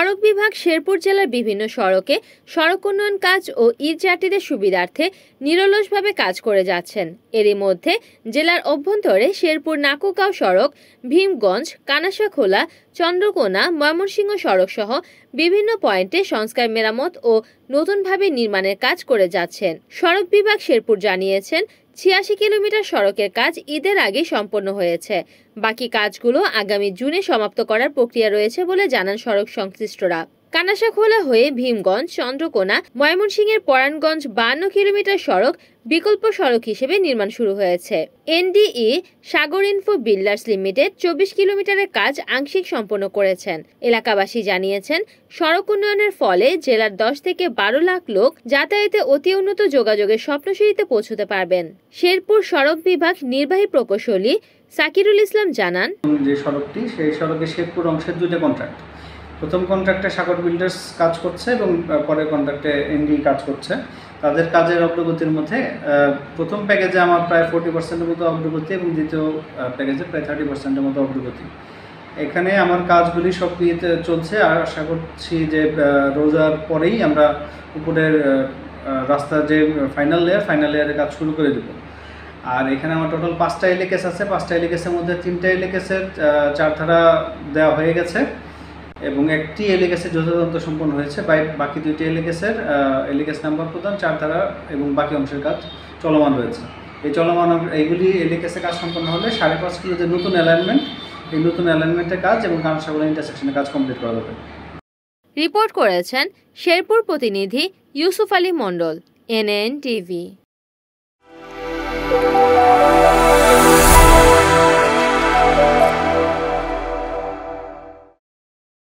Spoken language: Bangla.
সড়ক বিভাগ শেরপুর জেলার বিভিন্ন সড়কে সড়ক উন্নয়ন কাজ ও যাত্রীদের সুবিধার্থে নিরলসভাবে কাজ করে যাচ্ছেন। এরই মধ্যে জেলার অভ্যন্তরে শেরপুর নাকুগাঁও সড়ক, ভীমগঞ্জ, কানাশাখোলা, চন্দ্রকোনা, ময়মনসিংহ সড়ক সহ বিভিন্ন পয়েন্টে সংস্কার, মেরামত ও নতুনভাবে নির্মাণের কাজ করে যাচ্ছেন। সড়ক বিভাগ শেরপুর জানিয়েছেন ৮৬ কিলোমিটার সড়কের কাজ ঈদের আগে সম্পন্ন হয়েছে। বাকি কাজগুলো আগামী জুনে সমাপ্ত করার প্রক্রিয়া রয়েছে বলে জানান সড়ক সংশ্লিষ্টরা। কানাশাখোলা হয়ে ভীমগঞ্জ, চন্দ্রকোনা, ময়মনসিংহের পরাণগঞ্জ ৫২ কিলোমিটার সড়ক বিকল্প সড়ক হিসেবে নির্মাণ শুরু হয়েছে। এনডিই সাগর ইনফো বিল্ডার্স লিমিটেড ২৪ কিলোমিটারের কাজ আংশিক সম্পন্ন করেছেন। এলাকাবাসী জানিয়েছেন, সড়ক উন্নয়নের ফলে জেলার ১০ থেকে ১২ লাখ লোক যাতায়াতে অতি উন্নত যোগাযোগের স্বপ্নসিঁড়িতে পৌঁছতে পারবেন। শেরপুর সড়ক বিভাগ নির্বাহী প্রকৌশলী সাকিরুল ইসলাম জানান, যে সড়কটি সেই সড়কে শেরপুর অংশের দুটো কন্ট্রাক্ট, প্রথম কন্ট্রাক্টে সাগর বিল্ডার্স কাজ করছে এবং পরের কন্ট্রাক্টে এনডি কাজ করছে। তাদের কাজের অগ্রগতির মধ্যে প্রথম প্যাকেজে আমার প্রায় 40%-এর মতো অগ্রগতি এবং দ্বিতীয় প্যাকেজে প্রায় 30%-এর মতো অগ্রগতি। এখানে আমার কাজগুলি সব ইয়েতে চলছে আর আশা করছি যে রোজার পরেই আমরা উপরের রাস্তার যে ফাইনাল লেয়ারের কাজ শুরু করে দেবো। আর এখানে আমার টোটাল 5টা এলিকেস আছে। 5টা এলিকেসের মধ্যে 3টা এলিকেসের 4 ধারা দেওয়া হয়ে গেছে এবং একটি এলিকেসের যথাযথ সম্পন্ন হয়েছে। বাকি 2টি এলিকেসের এলিকেস নাম্বার প্রদান, 4 ধারা এবং বাকি অংশের কাজ চলমান রয়েছে। এই চলমান এইগুলি এলিকেসের কাজ সম্পন্ন হলে 5.5 কিলো যে নতুন অ্যালাইনমেন্ট, এই নতুন অ্যালাইনমেন্টের কাজ এবং কানাশাখোলা ইন্টারসেকশনের কাজ কমপ্লিট করা যাবে। রিপোর্ট করেছেন শেরপুর প্রতিনিধি ইউসুফ আলী মণ্ডল, NN টিভি।